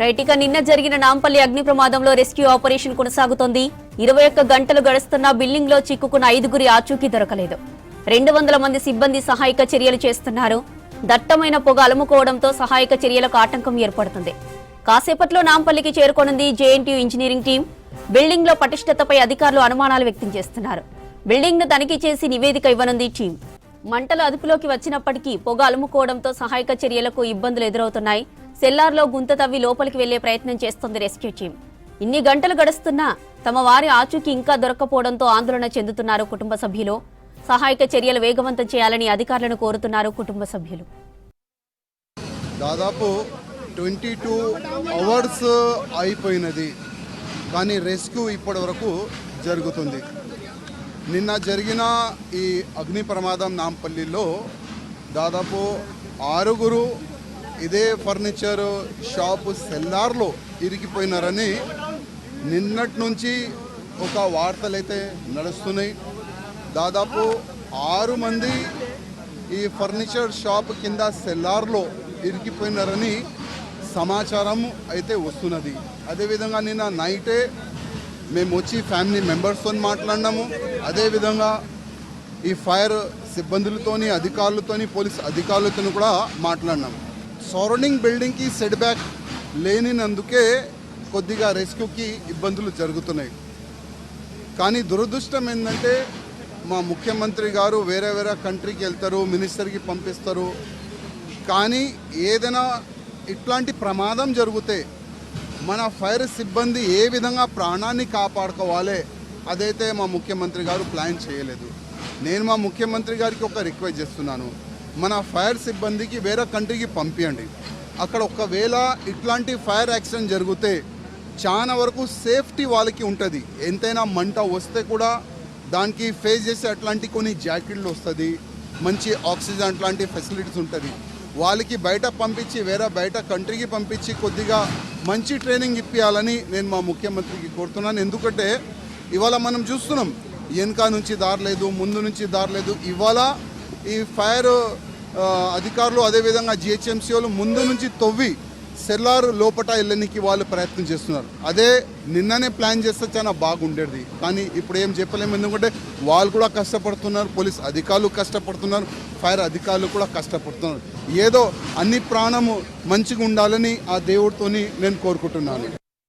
Right నిన్న జరిగిన నాంపల్లి అగ్ని ప్రమాదంలో రెస్క్యూ ఆపరేషన్ కొనసాగుతోంది. 21 గంటలు గడుస్తున్నా బిల్డింగ్ లో చిక్కుకున్న 5గురి ఆచూకీ దొరకలేదు. 200 మంది సిబ్బంది సహాయక చర్యలు చేస్తున్నారు. దట్టమైన పొగ అలుముకోవడంతో సహాయక చర్యలకు ఆటంకం ఏర్పడుతుంది. కాసేపట్లో నాంపల్లికి చేరుకోనుంది జేఎన్టీయూ ఇంజనీరింగ్ టీం. బిల్డింగ్ లో పటిష్టతపై అధికారులు అనుమానాలు వ్యక్తం చేస్తున్నారు. బిల్డింగ్ ను తనిఖీ చేసి నివేదిక ఇవ్వనుంది టీం. మంటలు అదుపులోకి వచ్చినప్పటికీ పొగ అలుముకోవడంతో సహాయక చర్యలకు ఇబ్బందులు ఎదురవుతున్నాయి. సెల్లార్లో గుంత తవ్వి లోపలికి వెళ్లే ప్రయత్నం చేస్తోంది రెస్క్యూ టీం. ఇన్ని గంటలు గడుస్తున్నా తమ వారి ఆచూకీ ఇంకా దొరక్కపోవడంతో ఆందోళన చెందుతున్నారు కుటుంబ సభ్యులు. సహాయక చర్యలు వేగవంతం చేయాలని అధికారులను కోరుతున్నారు కుటుంబ సభ్యులు. దాదాపు 22 అవర్స్ అయిపోయినది, కానీ రెస్క్యూ ఇప్పటి వరకు జరుగుతుంది. నిన్న జరిగిన ఈ అగ్ని ప్రమాదం నాంపల్లిలో దాదాపు 6గురు ఇదే ఫర్నిచర్ షాపు సెల్లార్లో ఇరికిపోయినారని నిన్నటి నుంచి ఒక వార్తలైతే నడుస్తున్నాయి. దాదాపు 6 మంది ఈ ఫర్నిచర్ షాప్ కింద సెల్లార్లో ఇరికిపోయినారని సమాచారం అయితే వస్తున్నది. అదేవిధంగా నిన్న నైటే మేము వచ్చి ఫ్యామిలీ మెంబర్స్తో మాట్లాడినాము. అదేవిధంగా ఈ ఫైర్ సిబ్బందులతోని, అధికారులతోని, పోలీస్ అధికారులతో కూడా మాట్లాడినాము. సరౌండింగ్ బిల్డింగ్కి సెట్ బ్యాక్ లేనినందుకే కొద్దిగా రెస్క్యూకి ఇబ్బందులు జరుగుతున్నాయి. కానీ దురదృష్టం ఏంటంటే మా ముఖ్యమంత్రి గారు వేరే వేరే కంట్రీకి వెళ్తారు, మినిస్టర్కి పంపిస్తారు. కానీ ఏదైనా ఇట్లాంటి ప్రమాదం జరిగితే మన ఫైర్ సిబ్బంది ఏ విధంగా ప్రాణాన్ని కాపాడుకోవాలి అదైతే మా ముఖ్యమంత్రి గారు ప్లాన్ చేయలేదు. నేను మా ముఖ్యమంత్రి గారికి ఒక రిక్వెస్ట్ చేస్తున్నాను, మన ఫైర్ సిబ్బందికి వేరే కంట్రీకి పంపించండి. అక్కడ ఒకవేళ ఇట్లాంటి ఫైర్ యాక్సిడెంట్ జరిగితే చాలా వరకు సేఫ్టీ వాళ్ళకి ఉంటుంది. ఎంతైనా మంట వస్తే కూడా దానికి ఫేస్ చేసే అట్లాంటి కొన్ని జాకెట్లు వస్తుంది, మంచి ఆక్సిజన్ అట్లాంటి ఫెసిలిటీస్ ఉంటుంది. వాళ్ళకి బయట పంపించి వేరే బయట కంట్రీకి పంపించి కొద్దిగా మంచి ట్రైనింగ్ ఇప్పించాలని నేను మా ముఖ్యమంత్రికి కోరుతున్నాను. ఎందుకంటే ఇవాళ మనం చూస్తున్నాం, వెనక నుంచి దారి లేదు, ముందు నుంచి దారి లేదు. ఇవాళ ఈ ఫైర్ అధికారులు అదేవిధంగా జిహెచ్ఎంసీ వాళ్ళు ముందు నుంచి తవ్వి సెల్లార్ లోపట వెళ్ళడానికి వాళ్ళు ప్రయత్నం చేస్తున్నారు. అదే నిన్ననే ప్లాన్ చేస్తే చాలా బాగుండేది. కానీ ఇప్పుడు ఏం చెప్పలేము, ఎందుకంటే వాళ్ళు కూడా కష్టపడుతున్నారు, పోలీస్ అధికారులు కష్టపడుతున్నారు, ఫైర్ అధికారులు కూడా కష్టపడుతున్నారు. ఏదో అన్ని ప్రాణము మంచిగా ఉండాలని ఆ దేవుడితోని నేను కోరుకుంటున్నాను.